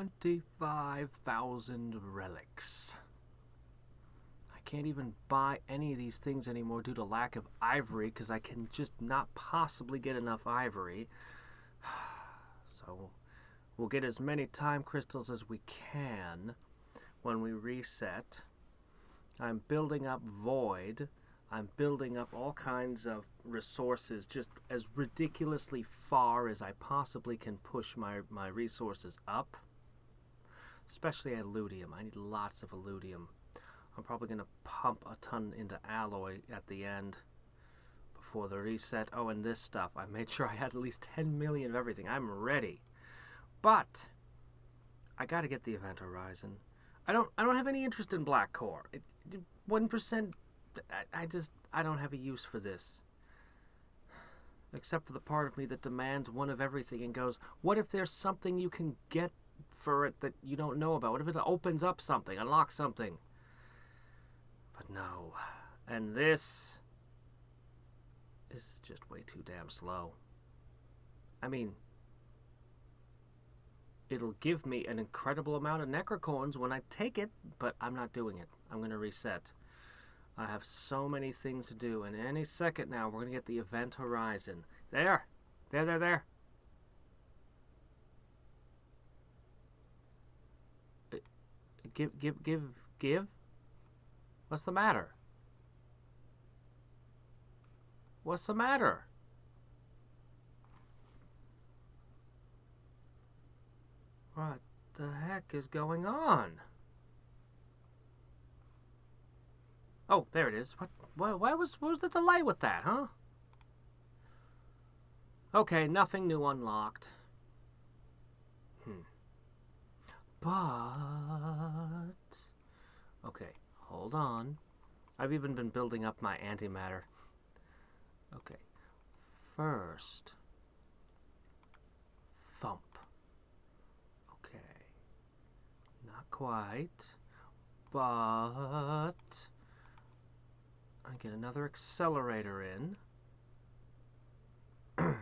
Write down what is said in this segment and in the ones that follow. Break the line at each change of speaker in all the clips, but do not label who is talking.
25,000 relics. I can't even buy any of these things anymore due to lack of ivory because I can just not possibly get enough ivory. So we'll get as many time crystals as we can when we reset. I'm building up void. I'm building up all kinds of resources just as ridiculously far as I possibly can push my resources up. Especially alludium. I need lots of alludium. I'm probably going to pump a ton into alloy at the end before the reset. Oh, and this stuff. I made sure I had at least 10 million of everything. I'm ready. But I got to get the event horizon. I don't have any interest in black core. 1%. I don't have a use for this. Except for the part of me that demands one of everything and goes, what if there's something you can get for it that you don't know about? What if it opens up something, unlocks something? But no. And this is just way too damn slow. I mean, it'll give me an incredible amount of necrocorns when I take it, but I'm not doing it. I'm going to reset. I have so many things to do, and any second now we're going to get the event horizon. There! There! Give? What's the matter? What's the matter? What the heck is going on? Oh, there it is. What was the delay with that, huh? Okay, nothing new unlocked. But... okay, hold on. I've even been building up my antimatter. Okay. First. Thump. Okay. Not quite. But... I get another accelerator in. 4.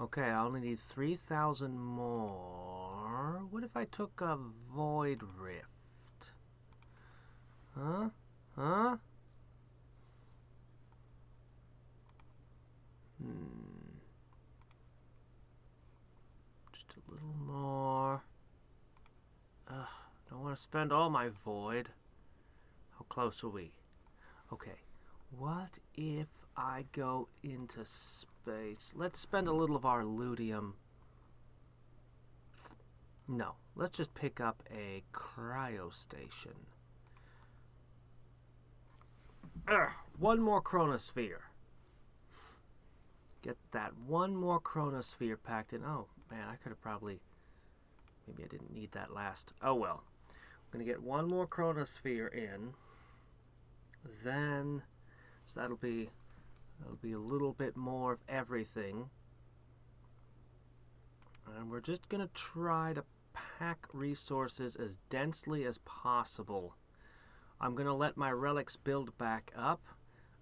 Okay, I only need 3,000 more. What if I took a void rift? Huh? Just a little more. Don't want to spend all my void. How close are we? Okay. What if I go into space? Let's spend a little of our ludium. No. Let's just pick up a cryo station. One more chronosphere. Get that one more chronosphere packed in. Oh, man, I could have probably... maybe I didn't need that last. Oh, well. I'm going to get one more chronosphere in. Then... so that'll be a little bit more of everything. And we're just going to try to pack resources as densely as possible. I'm going to let my relics build back up.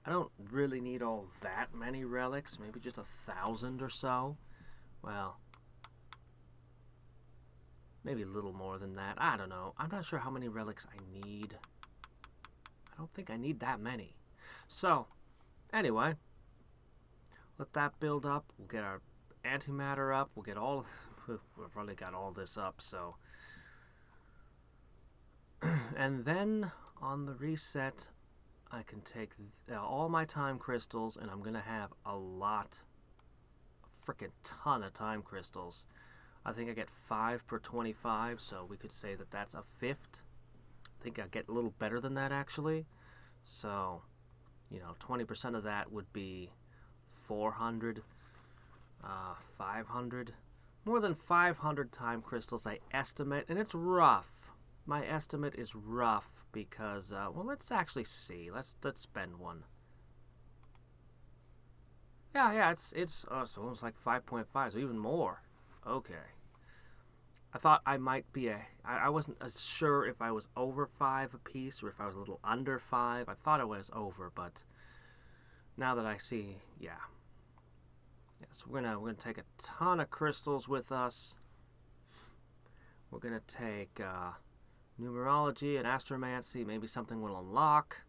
I don't really need all that many relics. Maybe just 1,000 or so. Well, maybe a little more than that. I don't know. I'm not sure how many relics I need. I don't think I need that many. So, anyway, let that build up. We'll get our antimatter up. We'll get all... we've probably got all this up, so... and then, on the reset, I can take all my time crystals, and I'm going to have a lot, a frickin' ton of time crystals. I think I get 5 per 25, so we could say that that's a fifth. I think I get a little better than that, actually. So... you know, 20% of that would be 400, 500. More than 500 time crystals, I estimate, and it's rough. My estimate is rough because, well, let's actually see. Let's spend one. Yeah, it's almost like 5.5, so even more. Okay. I thought I might be I wasn't as sure if I was over 5 apiece or if I was a little under 5. I thought I was over, but now that I see, yeah. Yeah, so we're gonna take a ton of crystals with us. We're gonna take numerology and astromancy. Maybe something will unlock.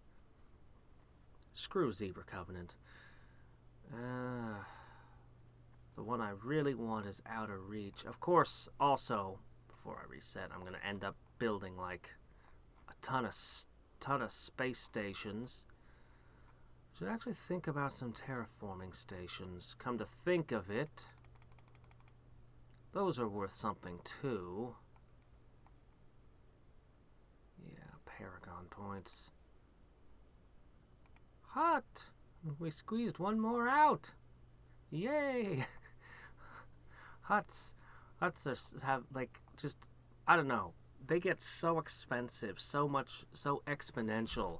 Screw Zebra Covenant. The one I really want is out of reach. Of course, also, before I reset, I'm going to end up building like a ton of space stations. Should actually think about some terraforming stations. Come to think of it, those are worth something too. Yeah, Paragon points. Hot! We squeezed one more out. Yay! Huts have like just, I don't know. They get so expensive, so exponential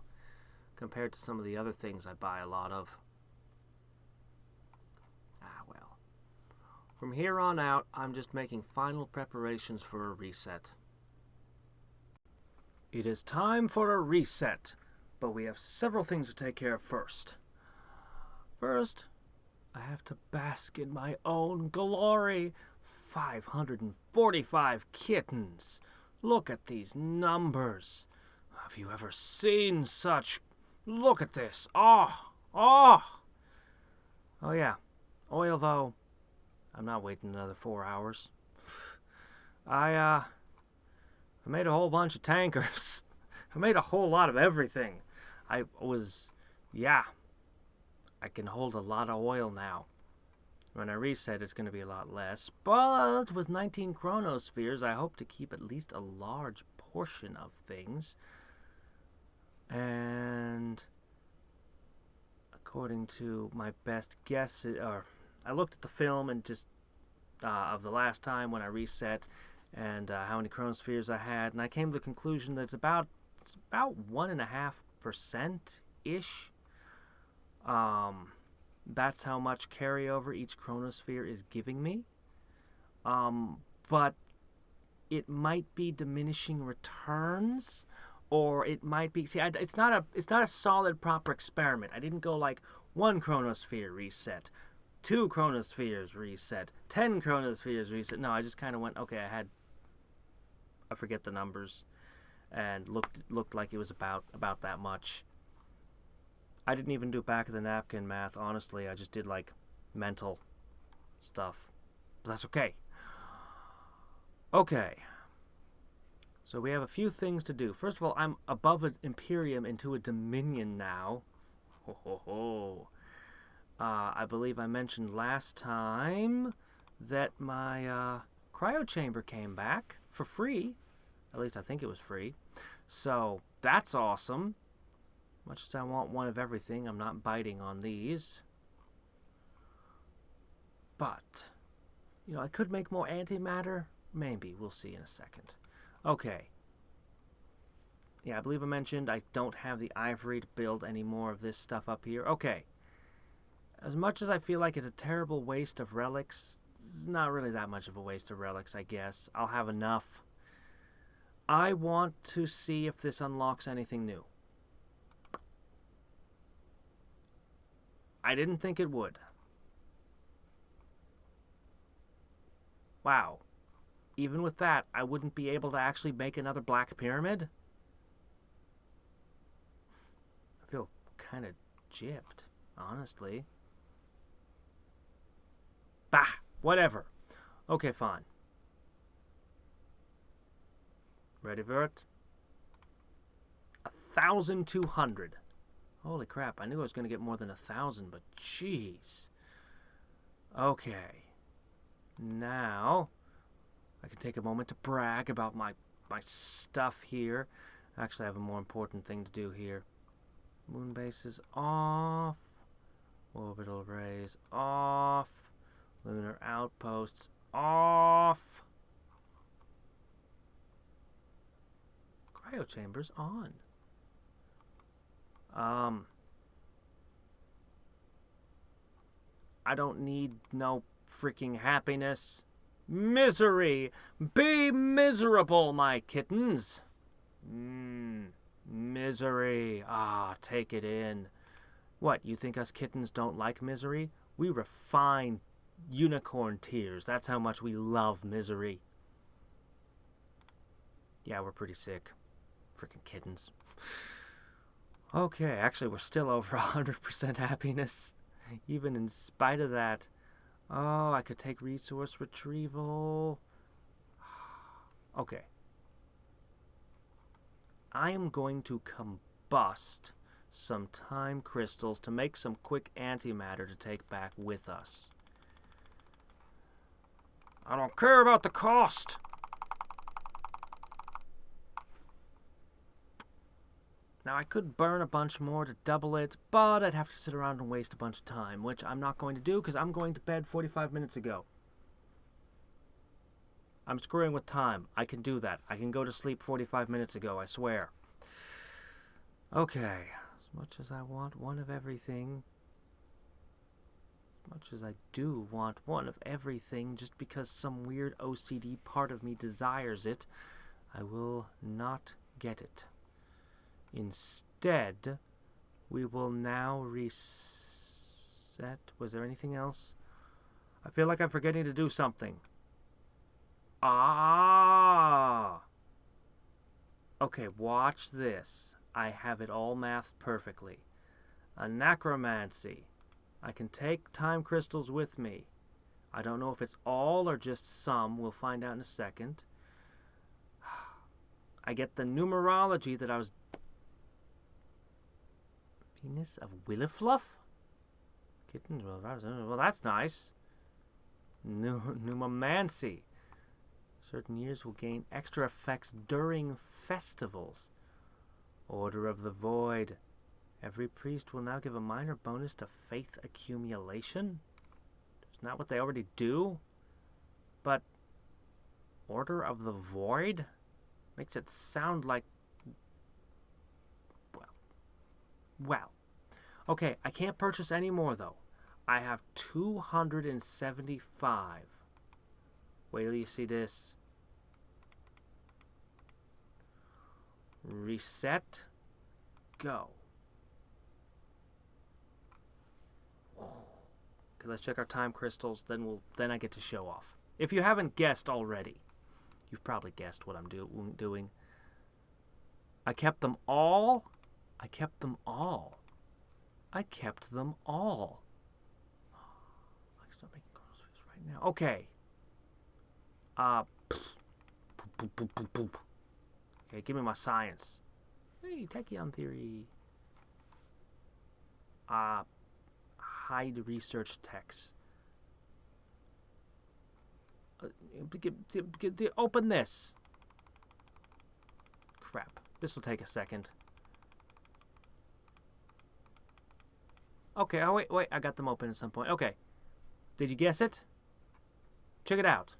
compared to some of the other things I buy a lot of. Ah, well. From here on out, I'm just making final preparations for a reset. It is time for a reset, but we have several things to take care of first. First, I have to bask in my own glory. 545 kittens. Look at these numbers. Have you ever seen such? Look at this. Oh. Oh yeah. Oil though. I'm not waiting another 4 hours. I made a whole bunch of tankers. I made a whole lot of everything. I can hold a lot of oil now. When I reset, it's going to be a lot less. But with 19 chronospheres, I hope to keep at least a large portion of things. And according to my best guess, I looked at the film and just of the last time when I reset and how many chronospheres I had, and I came to the conclusion that it's about 1.5% ish. That's how much carryover each chronosphere is giving me. But it might be diminishing returns, or it might be. See, it's not a solid proper experiment. I didn't go like 1 chronosphere reset, 2 chronospheres reset, 10 chronospheres reset. No, I just kind of went. Okay, I forget the numbers, and looked like it was about that much. I didn't even do back of the napkin math, honestly. I just did like mental stuff. But that's okay. Okay. So we have a few things to do. First of all, I'm above an Imperium into a Dominion now. Ho ho ho. I believe I mentioned last time that my cryo chamber came back for free. At least I think it was free. So that's awesome. Much as I want one of everything, I'm not biting on these. But, I could make more antimatter. Maybe. We'll see in a second. Okay. Yeah, I believe I mentioned I don't have the ivory to build any more of this stuff up here. Okay. As much as I feel like it's a terrible waste of relics, it's not really that much of a waste of relics, I guess. I'll have enough. I want to see if this unlocks anything new. I didn't think it would. Wow. Even with that, I wouldn't be able to actually make another black pyramid? I feel kind of gypped, honestly. Bah! Whatever. Okay, fine. Ready for it? 1,200. Holy crap, I knew I was going to get more than 1,000, but jeez. Okay. Now, I can take a moment to brag about my stuff here. Actually, I have a more important thing to do here. Moon bases off. Orbital arrays off. Lunar outposts off. Cryo chambers on. I don't need no freaking happiness. Misery! Be miserable, my kittens! Misery. Ah, take it in. What, you think us kittens don't like misery? We refine unicorn tears. That's how much we love misery. Yeah, we're pretty sick. Freaking kittens. Okay, actually, we're still over 100% happiness. Even in spite of that. Oh, I could take resource retrieval. Okay. I am going to combust some time crystals to make some quick antimatter to take back with us. I don't care about the cost. Now, I could burn a bunch more to double it, but I'd have to sit around and waste a bunch of time, which I'm not going to do because I'm going to bed 45 minutes ago. I'm screwing with time. I can do that. I can go to sleep 45 minutes ago, I swear. Okay. As much as I want one of everything, as much as I do want one of everything, just because some weird OCD part of me desires it, I will not get it. Instead, we will now reset. Was there anything else? I feel like I'm forgetting to do something. Ah! Okay, watch this. I have it all mathed perfectly. Anachromancy. I can take time crystals with me. I don't know if it's all or just some. We'll find out in a second. I get the numerology that I was... Venus of Willifluff? Kittens, well, that's nice. Numomancy. Certain years will gain extra effects during festivals. Order of the Void. Every priest will now give a minor bonus to faith accumulation. Isn't that what they already do? But Order of the Void makes it sound like... Well. Okay, I can't purchase any more, though. I have 275. Wait till you see this. Reset. Go. Okay, let's check our time crystals. Then I get to show off. If you haven't guessed already, you've probably guessed what I'm doing. I kept them all. I kept them all. I kept them all. I can start making groceries right now. Okay. Okay, give me my science. Hey, Tachyon theory. Hide research text. Open this. Crap. This will take a second. Okay, oh wait, I got them open at some point. Okay. Did you guess it? Check it out.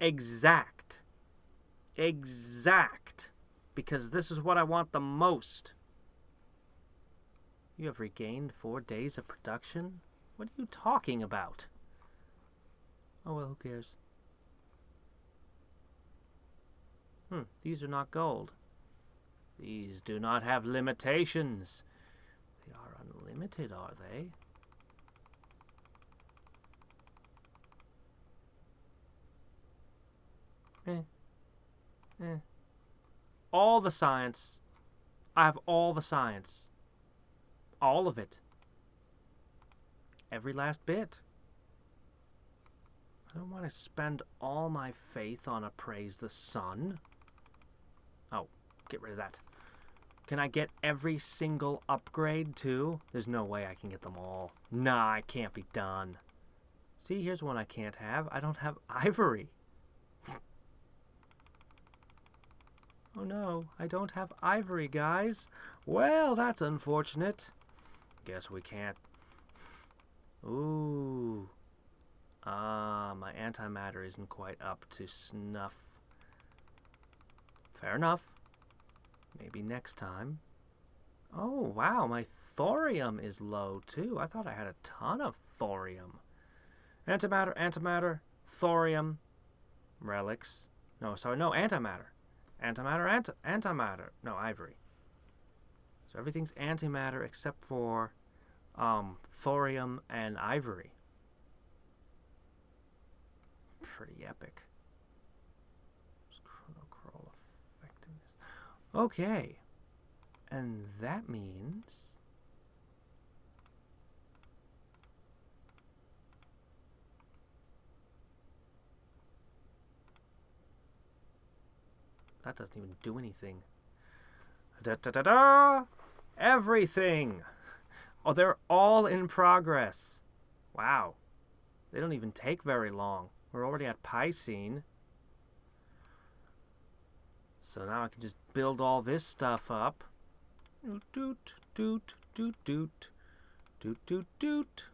Exact. Exact. Because this is what I want the most. You have regained 4 days of production? What are you talking about? Oh well, who cares? These are not gold. These do not have limitations. They are unlimited, are they? All the science. I have all the science. All of it. Every last bit. I don't want to spend all my faith on Appraise the Sun. Oh, get rid of that. Can I get every single upgrade, too? There's no way I can get them all. Nah, it can't be done. See, here's one I can't have. I don't have ivory. Oh no, I don't have ivory, guys. Well, that's unfortunate. Guess we can't. Ooh. My antimatter isn't quite up to snuff. Fair enough. Maybe next time. Oh, wow, my thorium is low, too. I thought I had a ton of thorium. Antimatter, thorium, relics. No, sorry, no, antimatter. Antimatter. No, ivory. So everything's antimatter except for thorium and ivory. pretty epic. Chrono crawl effectiveness. Okay. And that means... that doesn't even do anything. Da-da-da-da! Everything! Oh, they're all in progress. Wow. They don't even take very long. We're already at Piscine. So now I can just build all this stuff up. Doot, doot, doot, doot, doot. Doot, doot, doot.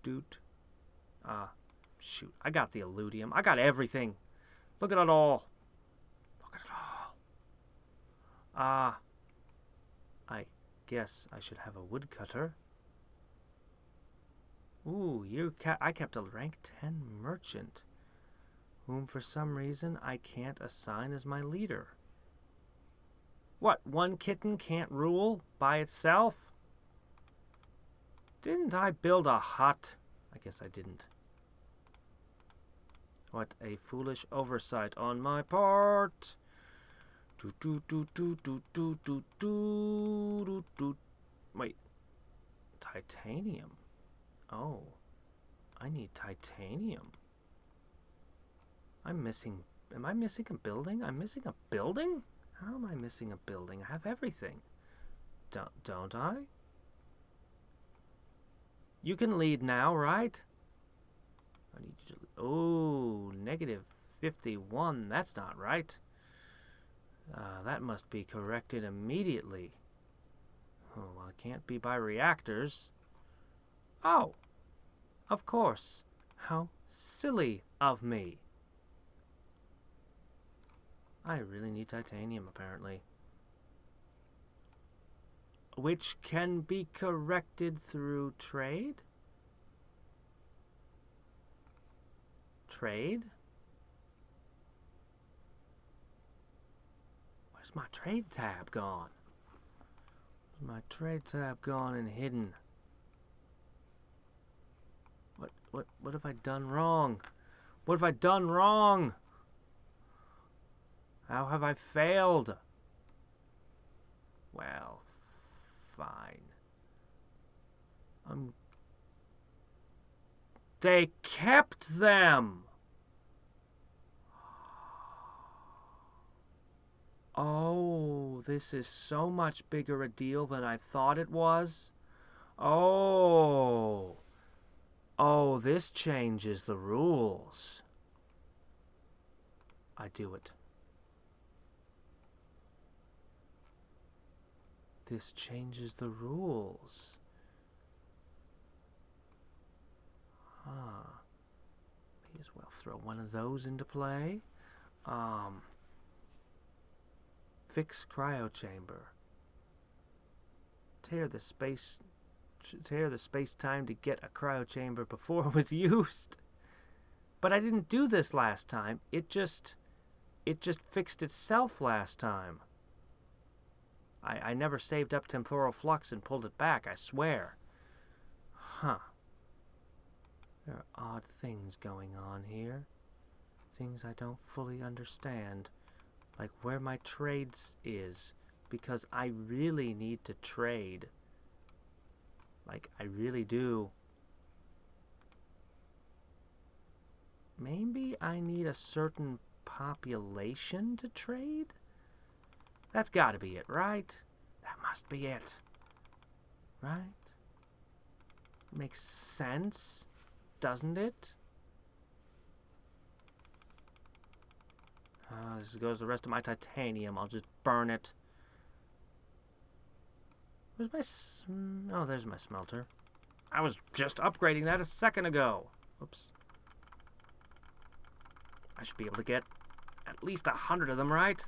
Doot. Ah, shoot. I got the Illudium. I got everything. Look at it all. Look at it all. Ah. I guess I should have a woodcutter. Ooh, I kept a rank 10 merchant, whom for some reason I can't assign as my leader. What, one kitten can't rule by itself? Didn't I build a hut? I guess I didn't. What a foolish oversight on my part. Do do do do do do do do do do. Wait, titanium. Oh, I need titanium. Am I missing a building? I'm missing a building? How am I missing a building? I have everything. Don't I? You can lead now, right? I need you to... oh, negative 51. That's not right. That must be corrected immediately. Oh, well, it can't be by reactors. Oh, of course. How silly of me. I really need titanium, apparently. Which can be corrected through trade? Trade? Where's my trade tab gone? Where's my trade tab gone and hidden? What have I done wrong? What have I done wrong? How have I failed? Well, fine. They kept them! Oh, this is so much bigger a deal than I thought it was. Oh. Oh, this changes the rules. I do it. This changes the rules. May as well throw one of those into play. Fix cryo chamber. Tear the space-time to get a cryo chamber before it was used. But I didn't do this last time. It just fixed itself last time. I never saved up temporal flux and pulled it back, I swear. Huh. There are odd things going on here. Things I don't fully understand. Like where my trades is. Because I really need to trade. Like, I really do. Maybe I need a certain population to trade? That's gotta be it, right? That must be it. Right? Makes sense, doesn't it? This goes the rest of my titanium. I'll just burn it. Where's my... oh, there's my smelter. I was just upgrading that a second ago. Oops. I should be able to get at least 100 of them, right?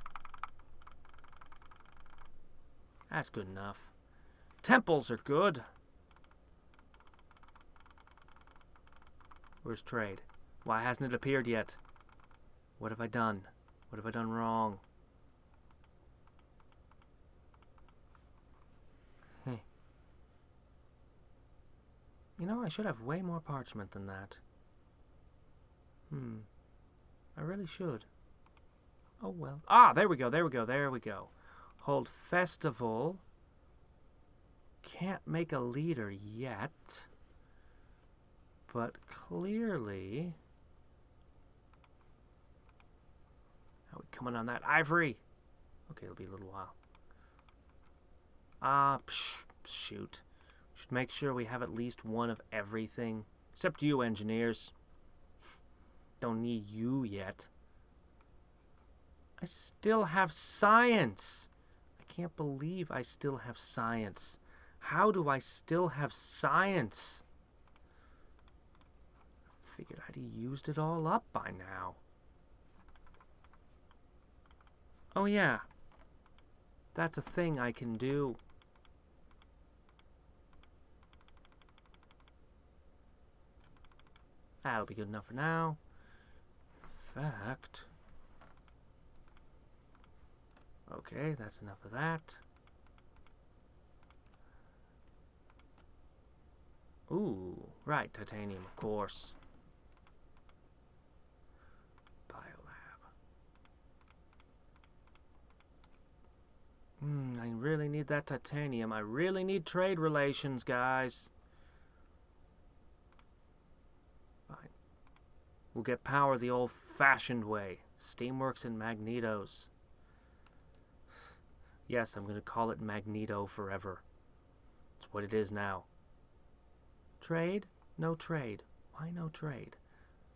That's good enough. Temples are good. Where's trade? Why hasn't it appeared yet? What have I done? What have I done wrong? Hey. You know, I should have way more parchment than that. really should. Oh, well. Ah, there we go, there we go, there we go. Hold festival. Can't make a leader yet. But clearly... How are we coming on that? Ivory! Okay, it'll be a little while. Shoot. Should make sure we have at least one of everything. Except you, engineers. Don't need you yet. I still have science! I can't believe I still have science. How do I still have science? Figured I'd used it all up by now. Oh yeah. That's a thing I can do. That'll be good enough for now. In fact... Okay, that's enough of that. Ooh, right, titanium, of course. I really need that titanium. I really need trade relations, guys. Fine. We'll get power the old-fashioned way. Steamworks and magnetos. Yes, I'm going to call it Magneto forever. It's what it is now. Trade? No trade. Why no trade?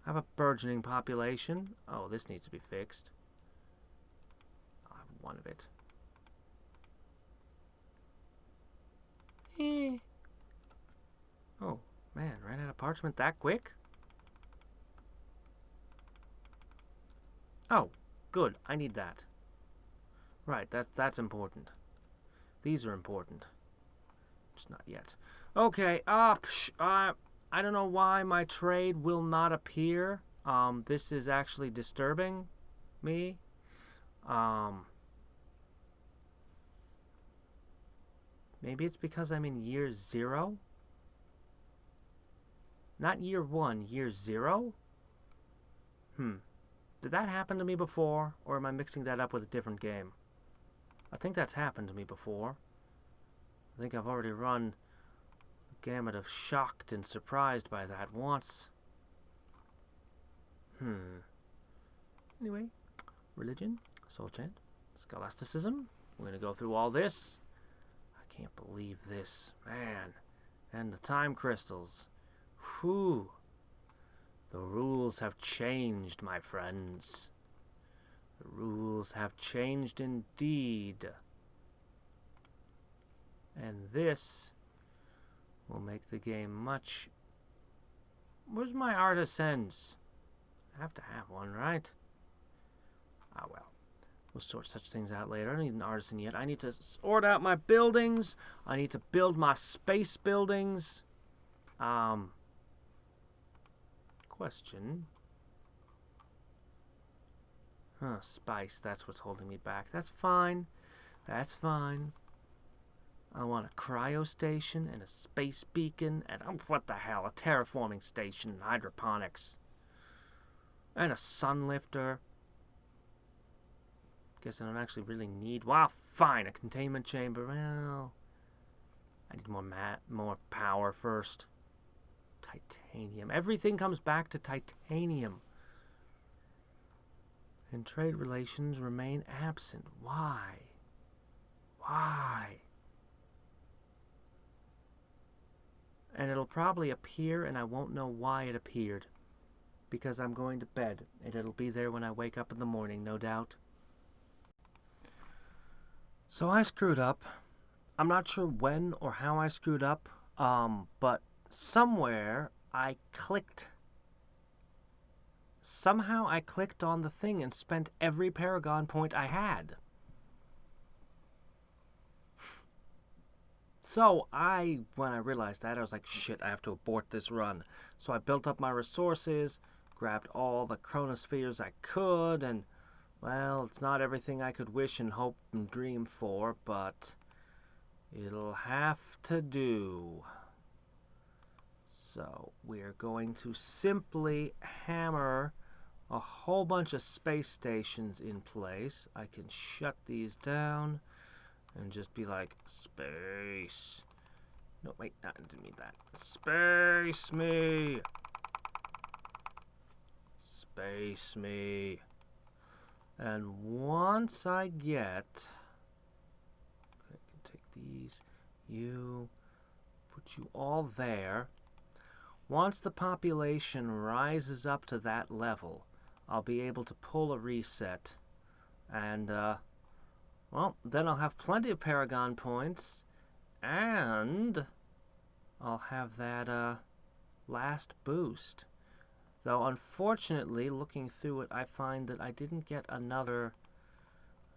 I have a burgeoning population. Oh, this needs to be fixed. I'll have one of it. Oh, man, ran out of parchment that quick? Oh, good. I need that. Right, that's important. These are important. Just not yet. Okay, I don't know why my trade will not appear. This is actually disturbing me. Maybe it's because I'm in year 0? Not year 1, year 0? Did that happen to me before? Or am I mixing that up with a different game? I think that's happened to me before. I think I've already run the gamut of shocked and surprised by that once. Anyway, religion, soul chant, scholasticism. We're going to go through all this. I can't believe this. Man. And the time crystals. Whew. The rules have changed, my friends. The rules have changed indeed. And this will make the game much... Where's my artisans? I have to have one, right? Ah, well. We'll sort such things out later. I don't need an artisan yet. I need to sort out my buildings. I need to build my space buildings. Question. Spice. That's what's holding me back. That's fine. That's fine. I want a cryo station and a space beacon and what the hell, a terraforming station and hydroponics. And a sun lifter. Guess I don't actually really need... Well, fine, a containment chamber. Well, I need more power first. Titanium. Everything comes back to titanium. And trade relations remain absent. Why? Why? And it'll probably appear and I won't know why it appeared. Because I'm going to bed. And it'll be there when I wake up in the morning, no doubt. So I screwed up. I'm not sure when or how I screwed up, but somewhere I clicked. Somehow I clicked on the thing and spent every Paragon point I had. So when I realized that, I was like, shit, I have to abort this run. So I built up my resources, grabbed all the chronospheres I could, and... Well, it's not everything I could wish and hope and dream for, but it'll have to do. So we're going to simply hammer a whole bunch of space stations in place. I can shut these down and just be like, space. No, wait, I didn't mean that. Space me. Space me. And once I get... I can take these, you, put you all there. Once the population rises up to that level, I'll be able to pull a reset. And, well, then I'll have plenty of Paragon points. And I'll have that, last boost. Though, unfortunately, looking through it, I find that I didn't get another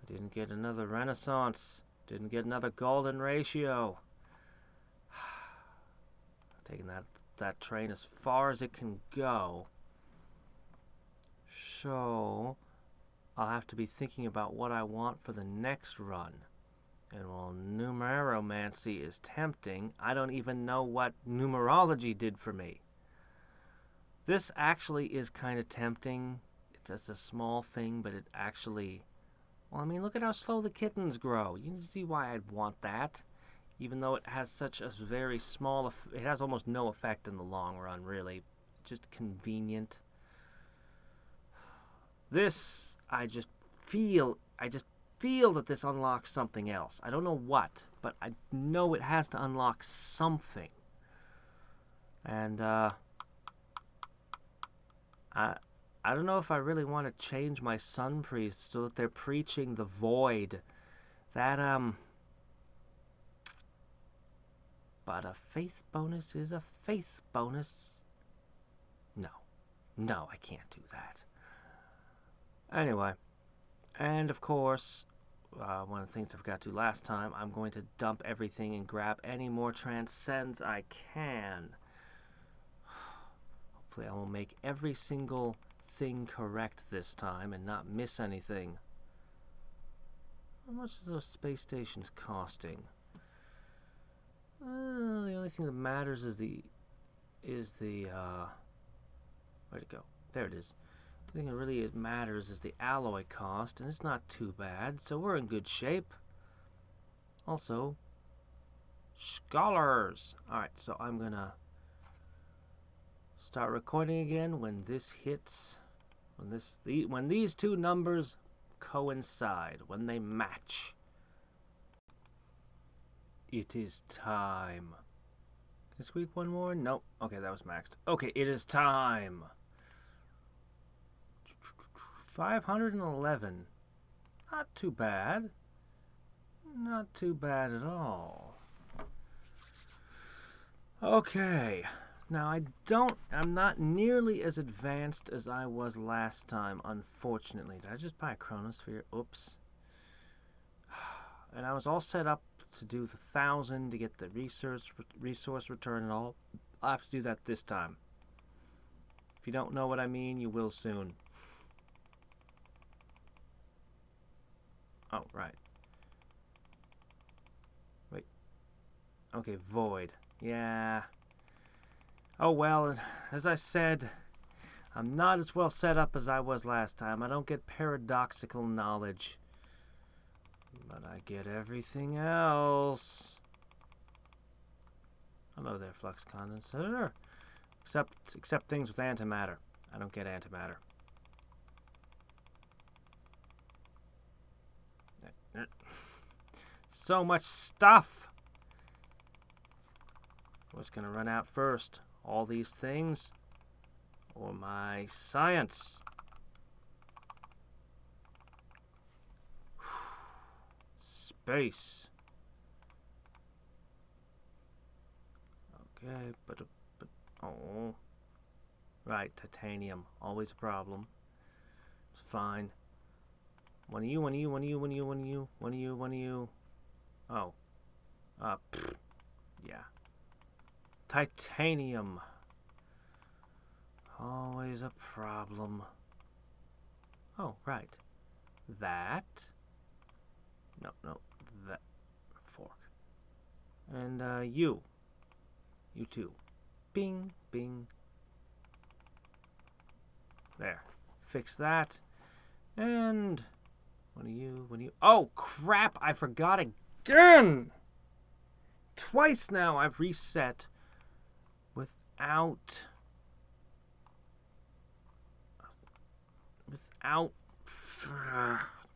Renaissance. Didn't get another golden ratio. Taking that train as far as it can go. So, I'll have to be thinking about what I want for the next run. And while numeromancy is tempting, I don't even know what numerology did for me. This actually is kind of tempting. It's a small thing, but it actually... Well, I mean, look at how slow the kittens grow. You can see why I'd want that. Even though it has such a very small... It has almost no effect in the long run, really. Just convenient. This, I just feel that this unlocks something else. I don't know what, but I know it has to unlock something. And, I don't know if I really want to change my sun priests so that they're preaching the void. That, but a faith bonus is a faith bonus. No, I can't do that. Anyway, and of course, one of the things I forgot to do last time, I'm going to dump everything and grab any more transcends I can. Hopefully I will make every single thing correct this time and not miss anything. How much is those space stations costing? The only thing that matters is the where'd it go? There it is. The thing that really matters is the alloy cost, and it's not too bad, so we're in good shape. Also, scholars. Alright, so I'm gonna start recording again when this hits, when these two numbers coincide, when they match. It is time. Can I squeak one more? Nope. Okay, that was maxed. Okay, it is time. 511. Not too bad. Not too bad at all. Okay. Now, I'm not nearly as advanced as I was last time, unfortunately. Did I just buy a chronosphere? Oops. And I was all set up to do the 1,000 to get the resource return and all. I'll have to do that this time. If you don't know what I mean, you will soon. Oh, right. Wait. Okay, void. Yeah. Oh, well, as I said, I'm not as well set up as I was last time. I don't get paradoxical knowledge. But I get everything else. Hello there, flux condensator. Except things with antimatter. I don't get antimatter. So much stuff! What's gonna run out first? All these things? Or my science? Space. Okay, but oh. Right, titanium. Always a problem. It's fine. One of you. Oh. Yeah. Titanium. Always a problem. Oh, right. That. No. That. Fork. And, you. You too. Bing, bing. There. Fix that. And when you... Oh, crap! I forgot again! Twice now I've reset without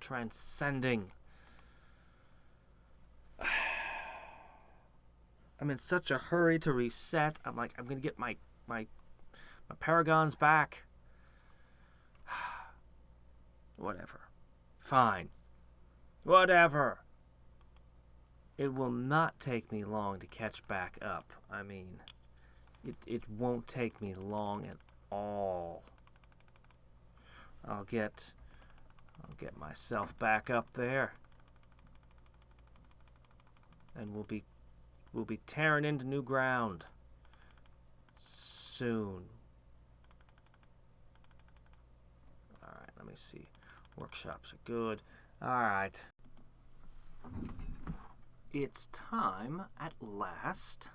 transcending. I'm in such a hurry to reset. I'm like, I'm gonna get my paragons back. Whatever. Fine. Whatever. It will not take me long to catch back up. I mean, it won't take me long at all. I'll get myself back up there. And we'll be tearing into new ground soon. All right, let me see. Workshops are good. All right. It's time at last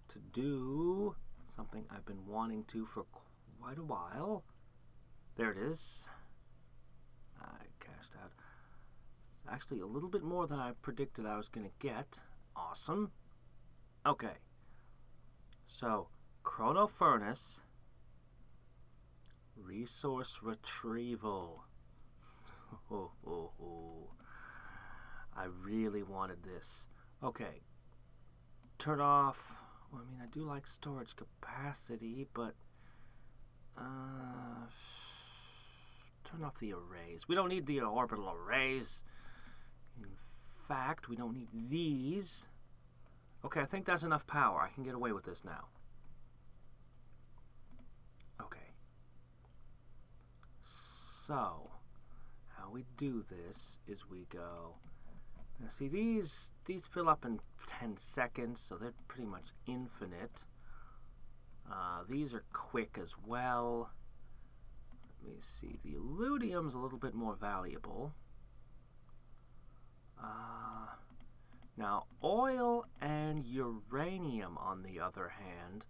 to do something I've been wanting to for quite a while. There it is. I cashed out. It's actually a little bit more than I predicted I was going to get. Awesome. Okay. So, Chrono Furnace, resource retrieval. I really wanted this. Okay. Turn off. Well, I mean, I do like storage capacity, but turn off the arrays. We don't need the orbital arrays. In fact, we don't need these. Okay, I think that's enough power. I can get away with this now. Okay. So, how we do this is we go... Now see, these fill up in 10 seconds, so they're pretty much infinite. These are quick as well. Let me see. The Illudium's a little bit more valuable. Now, oil and uranium, on the other hand,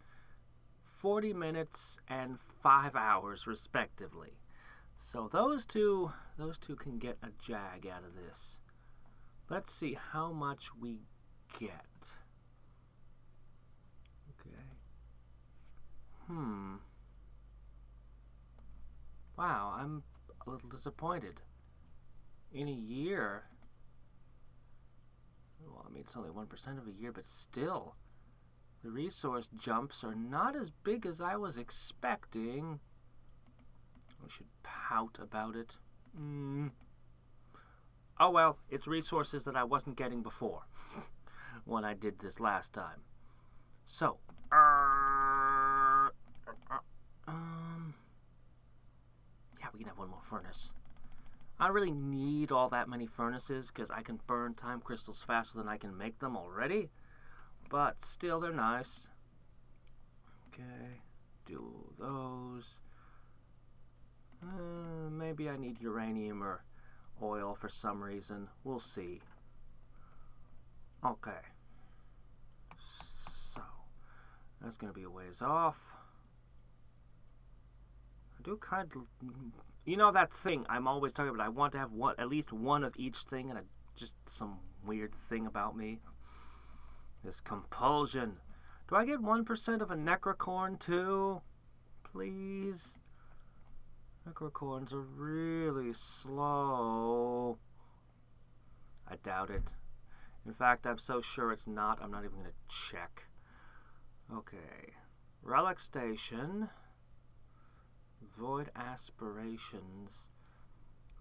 40 minutes and 5 hours, respectively. So those two can get a jag out of this. Let's see how much we get. Okay. Wow, I'm a little disappointed. In a year... Well, I mean, it's only 1% of a year, but still, the resource jumps are not as big as I was expecting. We should pout about it. Oh well, it's resources that I wasn't getting before when I did this last time. So, yeah, we can have one more furnace. I don't really need all that many furnaces because I can burn time crystals faster than I can make them already. But still, they're nice. Okay, do those. Maybe I need uranium or oil for some reason. We'll see. Okay. So, that's going to be a ways off. I do kind of... You know that thing I'm always talking about? I want to have at least one of each thing, and just some weird thing about me. This compulsion. Do I get 1% of a necrocorn too? Please? Necrocorns are really slow. I doubt it. In fact, I'm so sure it's not, I'm not even going to check. Okay. Relic Station. Void aspirations.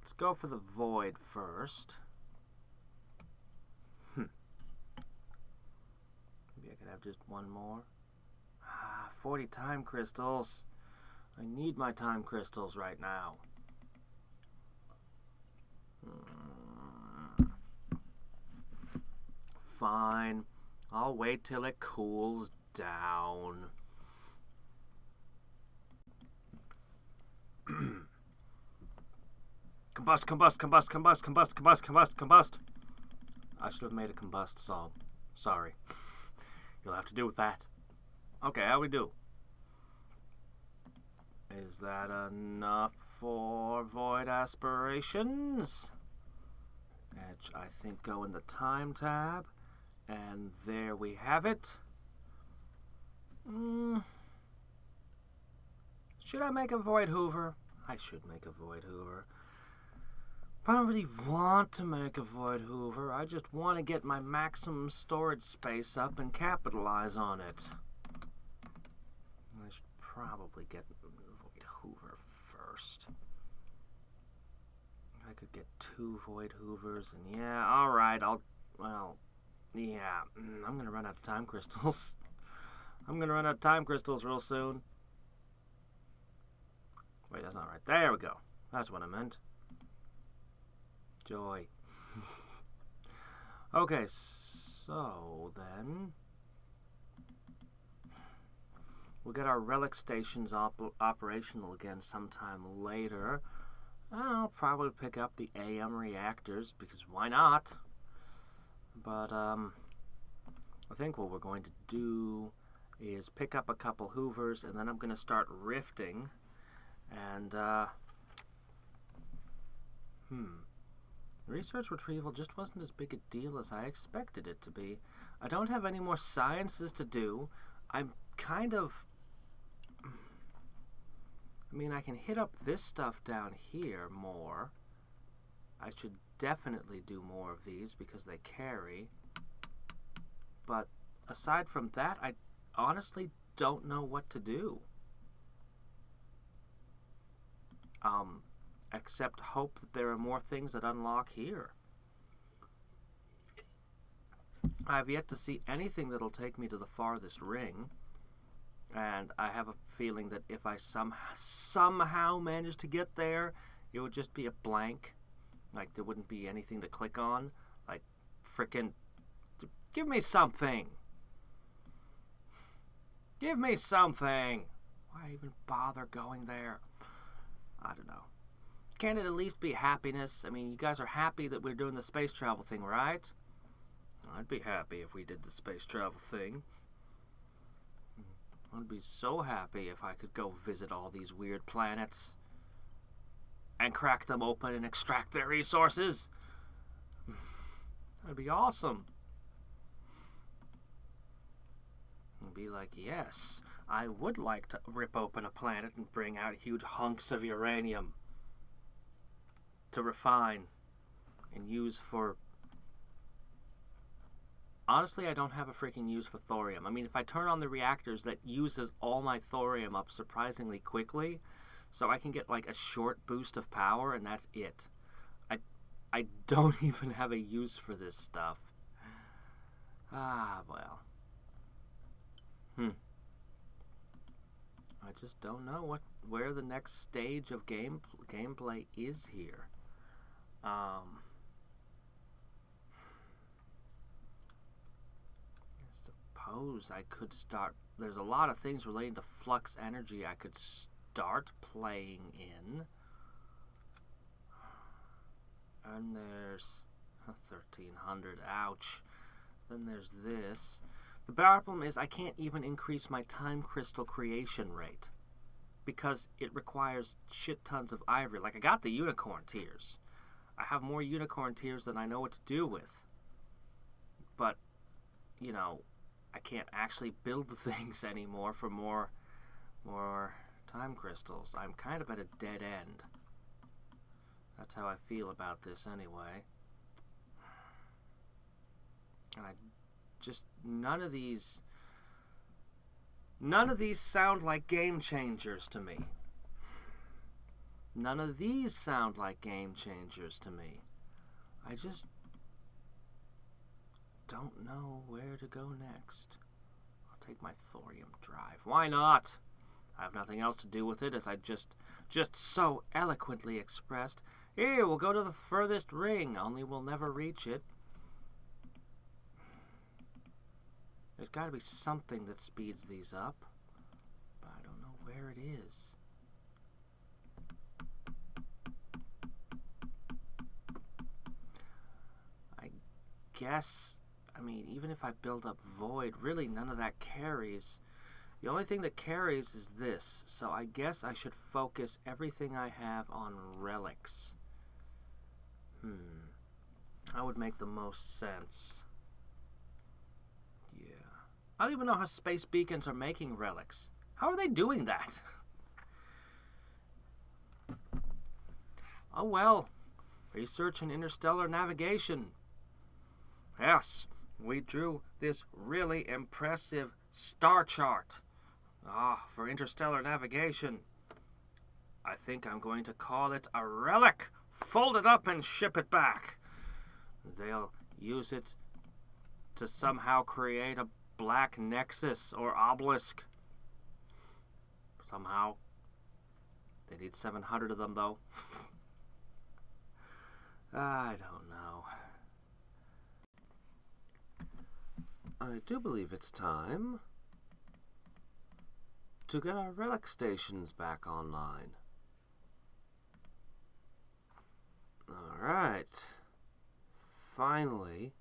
Let's go for the void first. Maybe I could have just one more. 40 time crystals. I need my time crystals right now. Fine. I'll wait till it cools down. Combust, combust, combust, combust, combust, combust, combust, combust. I should have made a combust song. Sorry. You'll have to do with that. Okay, how we do? Is that enough for void aspirations? Edge, I think, go in the time tab. And there we have it. Should I make a void hoover? I should make a void hoover. But I don't really want to make a void hoover. I just want to get my maximum storage space up and capitalize on it. I should probably get a void hoover first. I could get 2 void hoovers, and yeah, alright, yeah, I'm gonna run out of time crystals. I'm gonna run out of time crystals real soon. Wait, that's not right. There we go. That's what I meant. Joy. Okay, so then we'll get our relic stations operational again sometime later. I'll probably pick up the AM reactors, because why not? But I think what we're going to do is pick up a couple hoovers, and then I'm going to start rifting. And research retrieval just wasn't as big a deal as I expected it to be. I don't have any more sciences to do. I'm kind of... I mean, I can hit up this stuff down here more. I should definitely do more of these because they carry. But aside from that, I honestly don't know what to do. Except hope that there are more things that unlock here. I've yet to see anything that'll take me to the farthest ring. And I have a feeling that if I somehow manage to get there, it would just be a blank. Like, there wouldn't be anything to click on. Like, frickin', give me something. Give me something. Why even bother going there? I don't know. Can't it at least be happiness? I mean, you guys are happy that we're doing the space travel thing, right? I'd be happy if we did the space travel thing. I'd be so happy if I could go visit all these weird planets and crack them open and extract their resources. That'd be awesome. I'd be like, yes, I would like to rip open a planet and bring out huge hunks of uranium to refine and use for... Honestly, I don't have a freaking use for thorium. I mean, if I turn on the reactors, that uses all my thorium up surprisingly quickly, so I can get like a short boost of power, and that's it. I don't even have a use for this stuff. Ah, well. I just don't know where the next stage of gameplay is here. I suppose I could start... There's a lot of things relating to flux energy I could start playing in. And there's 1300, ouch. Then there's this. The problem is I can't even increase my time crystal creation rate because it requires shit tons of ivory. Like, I got the unicorn tears. I have more unicorn tears than I know what to do with. But, you know, I can't actually build the things anymore for more time crystals. I'm kind of at a dead end. That's how I feel about this anyway. And I just... None of these sound like game changers to me. None of these sound like game changers to me. I just don't know where to go next. I'll take my thorium drive. Why not? I have nothing else to do with it, as I just so eloquently expressed. Here, we'll go to the furthest ring, only we'll never reach it. There's got to be something that speeds these up, but I don't know where it is. I guess, I mean, even if I build up void, really none of that carries. The only thing that carries is this, so I guess I should focus everything I have on relics. That would make the most sense. Yeah. I don't even know how space beacons are making relics. How are they doing that? Oh well. Research in interstellar navigation. Yes, we drew this really impressive star chart. For interstellar navigation. I think I'm going to call it a relic. Fold it up and ship it back. They'll use it to somehow create a black nexus or obelisk. Somehow. They need 700 of them, though. I don't know. I do believe it's time to get our relic stations back online. Alright. Finally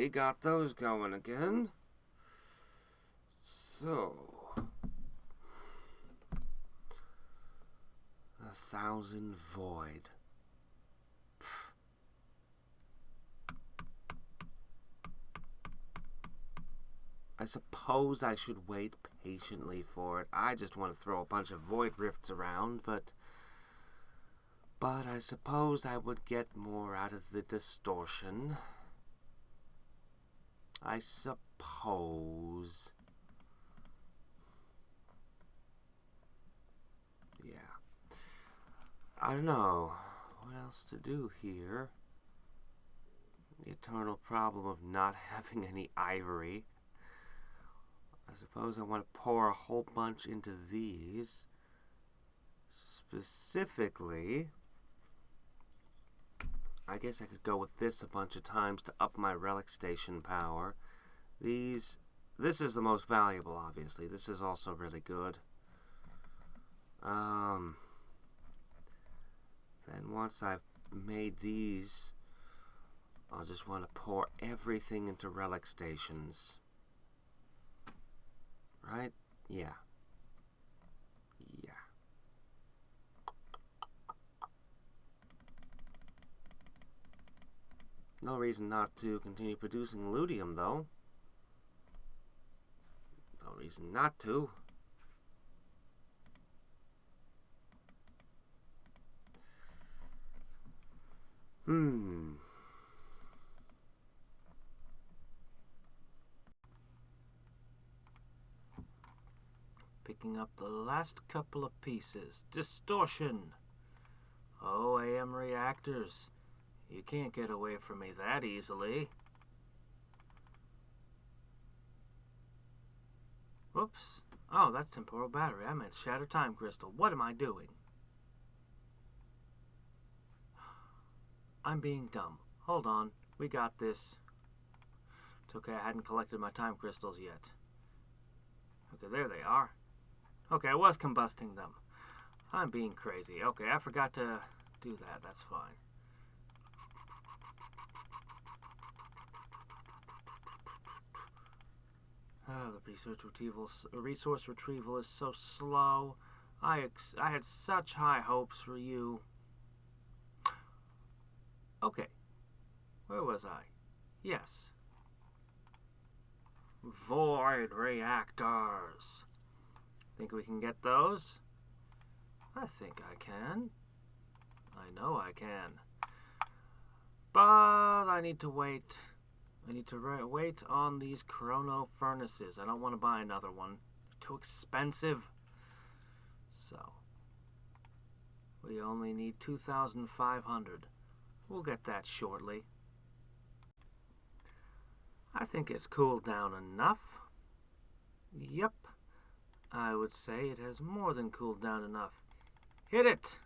got those going again. So, 1,000 void. I suppose I should wait patiently for it. I just want to throw a bunch of void rifts around, but I suppose I would get more out of the distortion. I suppose. Yeah. I don't know what else to do here. The eternal problem of not having any ivory. I suppose I want to pour a whole bunch into these. Specifically, I guess I could go with this a bunch of times to up my relic station power. This is the most valuable, obviously. This is also really good. Then once I've made these, I'll just want to pour everything into relic stations. Right? Yeah. Yeah. No reason not to continue producing ludium, though. No reason not to. Picking up the last couple of pieces. Distortion. Oh, AM reactors. You can't get away from me that easily. Whoops. Oh, that's temporal battery. I meant shatter time crystal. What am I doing? I'm being dumb. Hold on. We got this. It's okay, I hadn't collected my time crystals yet. Okay, there they are. Okay, I was combusting them. I'm being crazy. Okay, I forgot to do that. That's fine. The resource retrieval is so slow. I had such high hopes for you. Okay. Where was I? Yes. Void reactors. Think we can get those? I think I can. I know I can. But I need to wait. I need to wait on these chrono furnaces. I don't want to buy another one. Too expensive. So, we only need 2,500. We'll get that shortly. I think it's cooled down enough. Yep. I would say it has more than cooled down enough. Hit it!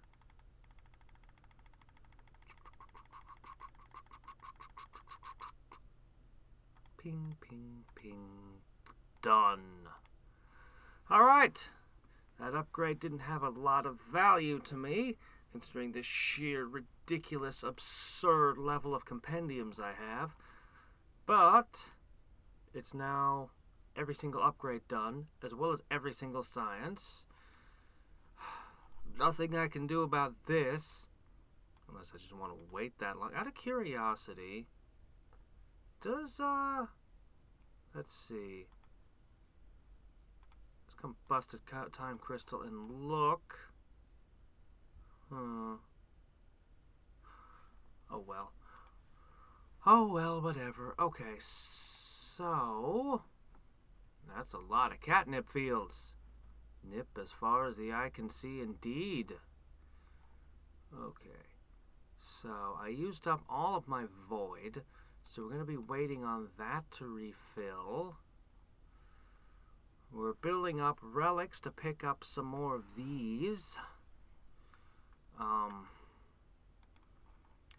Ping, ping, ping. Done. Alright. That upgrade didn't have a lot of value to me. considering the sheer, ridiculous, absurd level of compendiums I have. But it's now every single upgrade done, as well as every single science. Nothing I can do about this, unless I just want to wait that long. Out of curiosity, does, let's see. Let's combusted time crystal and look. Oh well. Oh well, whatever. Okay, so that's a lot of catnip fields. Nip as far as the eye can see, indeed. Okay, so I used up all of my void, so we're going to be waiting on that to refill. We're building up relics to pick up some more of these.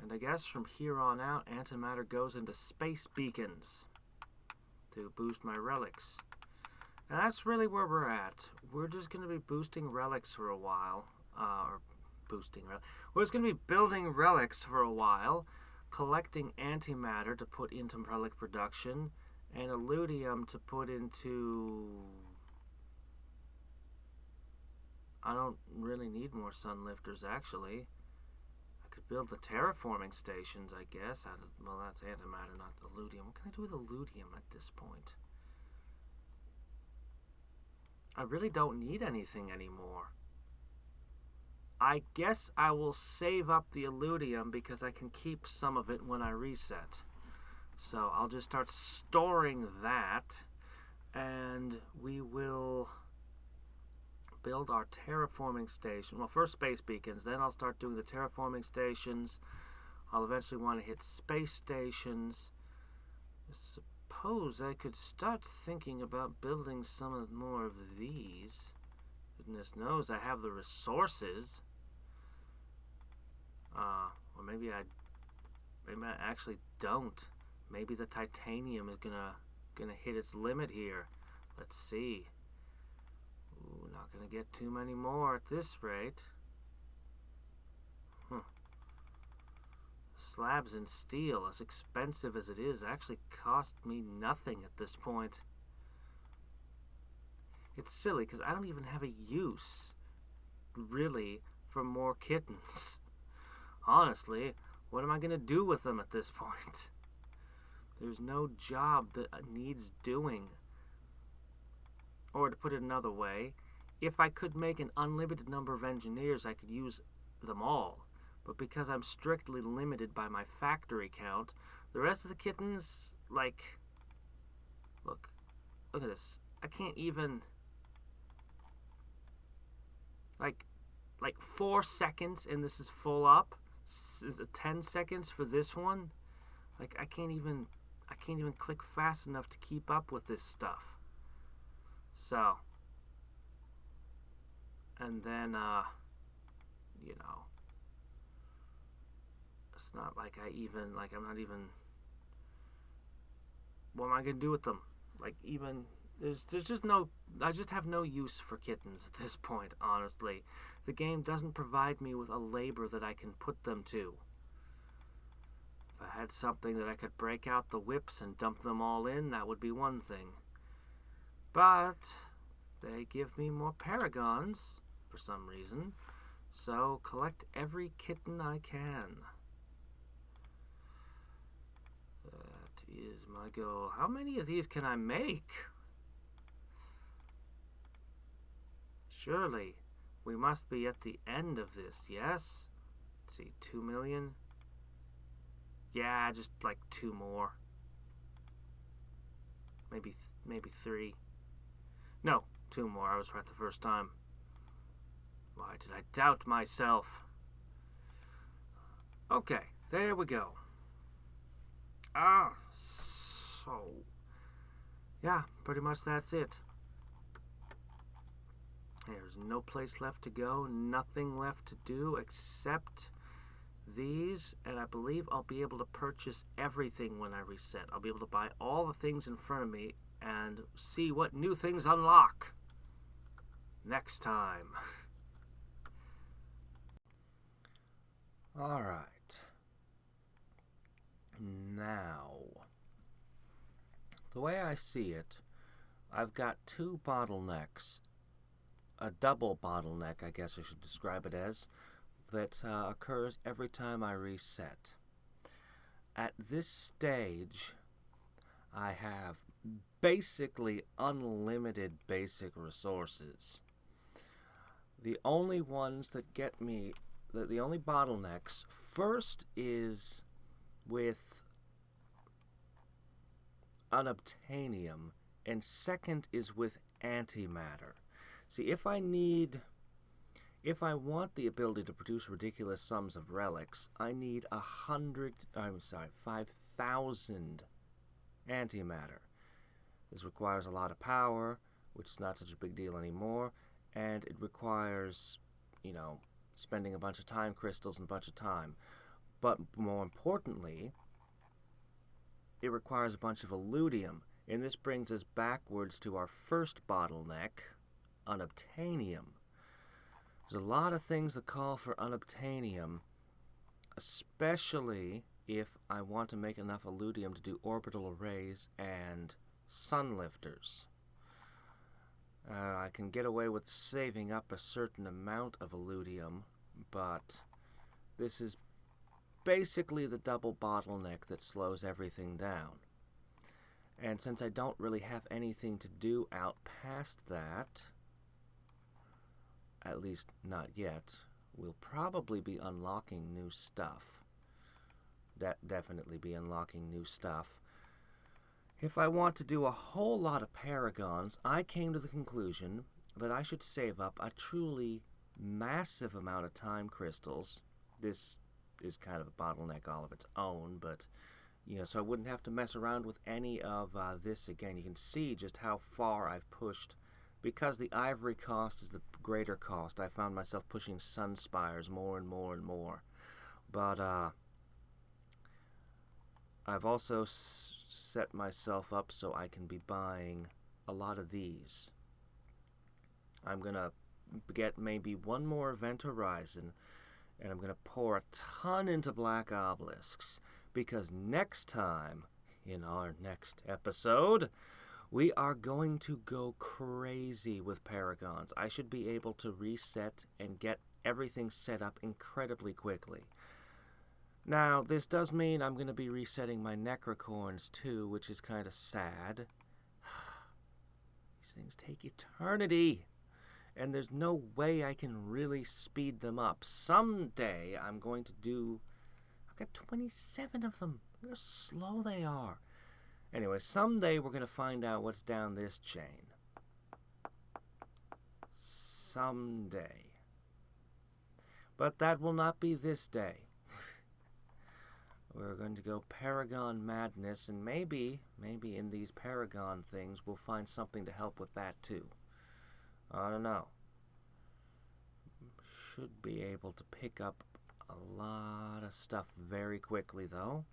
And I guess from here on out, antimatter goes into space beacons to boost my relics. And that's really where we're at. We're just going to be boosting relics for a while. We're just going to be building relics for a while, collecting antimatter to put into relic production, and illudium to put into... I don't really need more sun lifters, actually. I could build the terraforming stations, I guess. Well, that's antimatter, not illudium. What can I do with illudium at this point? I really don't need anything anymore. I guess I will save up the illudium because I can keep some of it when I reset. So I'll just start storing that, and we will build our terraforming station. Well, first space beacons, then I'll start doing the terraforming stations. I'll eventually want to hit space stations. I suppose I could start thinking about building some more of these. Goodness knows I have the resources. Or maybe I actually don't. Maybe the titanium is gonna hit its limit here. Let's see. Ooh, not gonna get too many more at this rate. Slabs and steel, as expensive as it is, actually cost me nothing at this point. It's silly because I don't even have a use, really, for more kittens. Honestly, what am I going to do with them at this point? There's no job that needs doing. Or to put it another way, if I could make an unlimited number of engineers, I could use them all. But because I'm strictly limited by my factory count, the rest of the kittens, like, look at this. I can't even, like 4 seconds and this is full up. 10 seconds for this one. Like, I can't even click fast enough to keep up with this stuff. So, and then, you know, it's not like I'm not even, what am I going to do with them? Like, even, there's just no, I just have no use for kittens at this point, honestly. The game doesn't provide me with a labor that I can put them to. If I had something that I could break out the whips and dump them all in, that would be one thing. But they give me more paragons for some reason, so collect every kitten I can. That is my goal. How many of these can I make? Surely we must be at the end of this, yes? Let's see, 2 million? Yeah, just like 2 more. Maybe 3. No, 2 more. I was right the first time. Why did I doubt myself? Okay, there we go. So, yeah, pretty much that's it. There's no place left to go, nothing left to do except these, and I believe I'll be able to purchase everything when I reset. I'll be able to buy all the things in front of me and see what new things unlock next time. Alright. Now, the way I see it, I've got two bottlenecks. A double bottleneck, I guess I should describe it as, that occurs every time I reset. At this stage, I have basically unlimited basic resources. The only ones that get me, the only bottlenecks, first is with unobtainium, and second is with antimatter. See, if I want the ability to produce ridiculous sums of relics, I need 5,000 antimatter. This requires a lot of power, which is not such a big deal anymore, and it requires, spending a bunch of time crystals and a bunch of time. But more importantly, it requires a bunch of illudium, and this brings us backwards to our first bottleneck, unobtainium. There's a lot of things that call for unobtainium, especially if I want to make enough illudium to do orbital arrays and sun lifters. I can get away with saving up a certain amount of illudium, but this is basically the double bottleneck that slows everything down. And since I don't really have anything to do out past that, at least not yet, we'll probably be unlocking new stuff. Definitely be unlocking new stuff. If I want to do a whole lot of paragons, I came to the conclusion that I should save up a truly massive amount of time crystals. This is kind of a bottleneck all of its own, but, so I wouldn't have to mess around with any of this again. You can see just how far I've pushed. Because the ivory cost is the greater cost, I found myself pushing sun spires more and more and more. But I've also set myself up so I can be buying a lot of these. I'm going to get maybe one more event horizon, and I'm going to pour a ton into black obelisks, because next time, in our next episode, we are going to go crazy with paragons. I should be able to reset and get everything set up incredibly quickly. Now, this does mean I'm going to be resetting my necrocorns too, which is kind of sad. These things take eternity, and there's no way I can really speed them up. Someday I'm going to do... I've got 27 of them. Look how slow they are. Anyway, someday we're going to find out what's down this chain. Someday. But that will not be this day. We're going to go Paragon Madness, and maybe in these Paragon things we'll find something to help with that too. I don't know. Should be able to pick up a lot of stuff very quickly, though.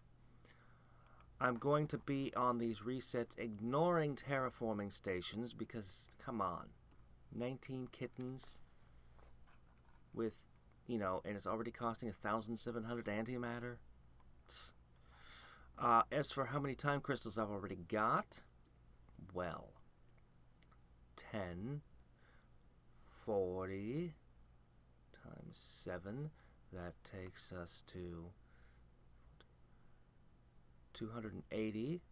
I'm going to be on these resets ignoring terraforming stations because, come on, 19 kittens with, and it's already costing 1,700 antimatter. As for how many time crystals I've already got, well, 10, 40 times 7, that takes us to 280,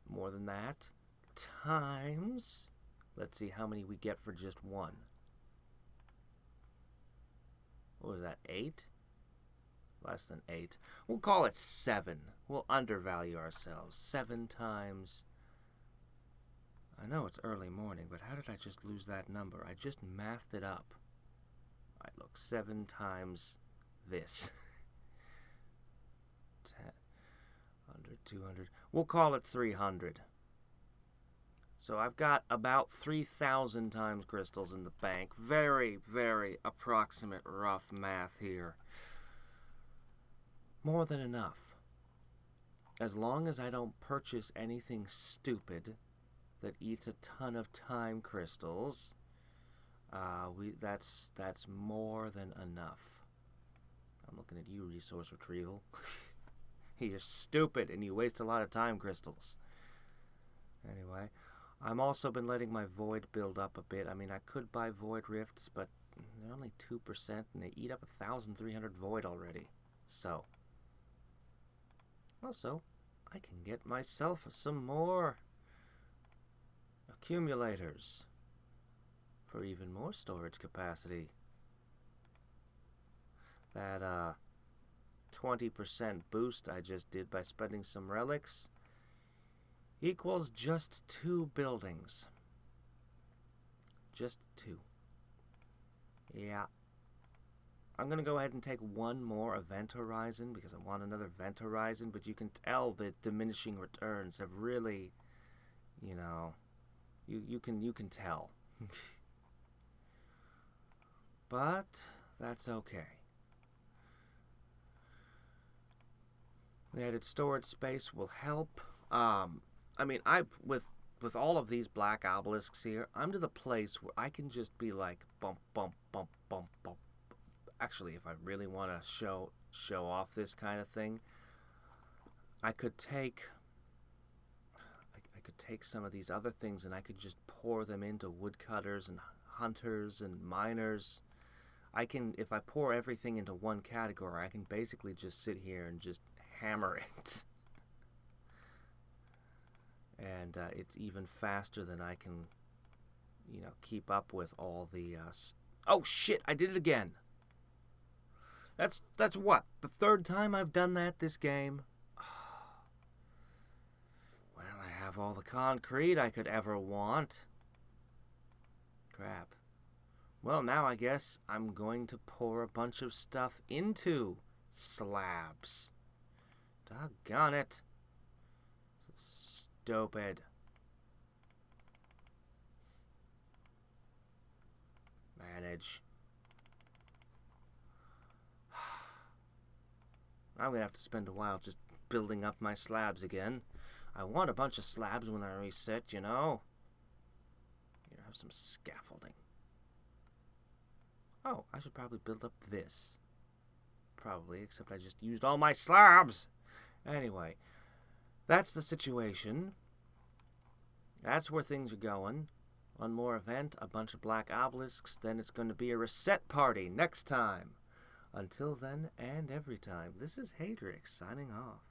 more than that, times, let's see how many we get for just one. What was that, 8? Less than 8. We'll call it 7. We'll undervalue ourselves. 7 times... I know it's early morning, but how did I just lose that number? I just mathed it up. Alright, look, 7 times this. 10, 100, 200. We'll call it 300. So I've got about 3,000 times crystals in the bank. Very, very approximate rough math here. More than enough. As long as I don't purchase anything stupid that eats a ton of time crystals, that's more than enough. I'm looking at you, resource retrieval. You're stupid and you waste a lot of time crystals. Anyway, I've also been letting my void build up a bit. I mean, I could buy void rifts, but they're only 2% and they eat up 1,300 void already. So, also, I can get myself some more accumulators for even more storage capacity. That 20% boost I just did by spending some relics equals just 2 buildings. Just 2. Yeah. I'm going to go ahead and take one more event horizon because I want another event horizon, but you can tell that diminishing returns have really, you know, you can tell. But that's okay. The added storage space will help. I mean, with all of these black obelisks here, I'm to the place where I can just be like bump, bump, bump, bump, bump. Actually, if I really want to show off this kind of thing, I could take some of these other things and I could just pour them into woodcutters and hunters and miners. If I pour everything into one category, I can basically just sit here and just hammer it. And it's even faster than I can, you know, keep up with all the... Oh, shit! I did it again! That's what? The 3rd time I've done that this game? Well, I have all the concrete I could ever want. Crap. Well, now I guess I'm going to pour a bunch of stuff into slabs. Doggone it. Stupid. Manage. I'm going to have to spend a while just building up my slabs again. I want a bunch of slabs when I reset, you know. Here, have some scaffolding. Oh, I should probably build up this. Probably, except I just used all my slabs. Anyway, that's the situation. That's where things are going. One more event, a bunch of black obelisks, then it's going to be a reset party next time. Until then and every time, this is Hadrix signing off.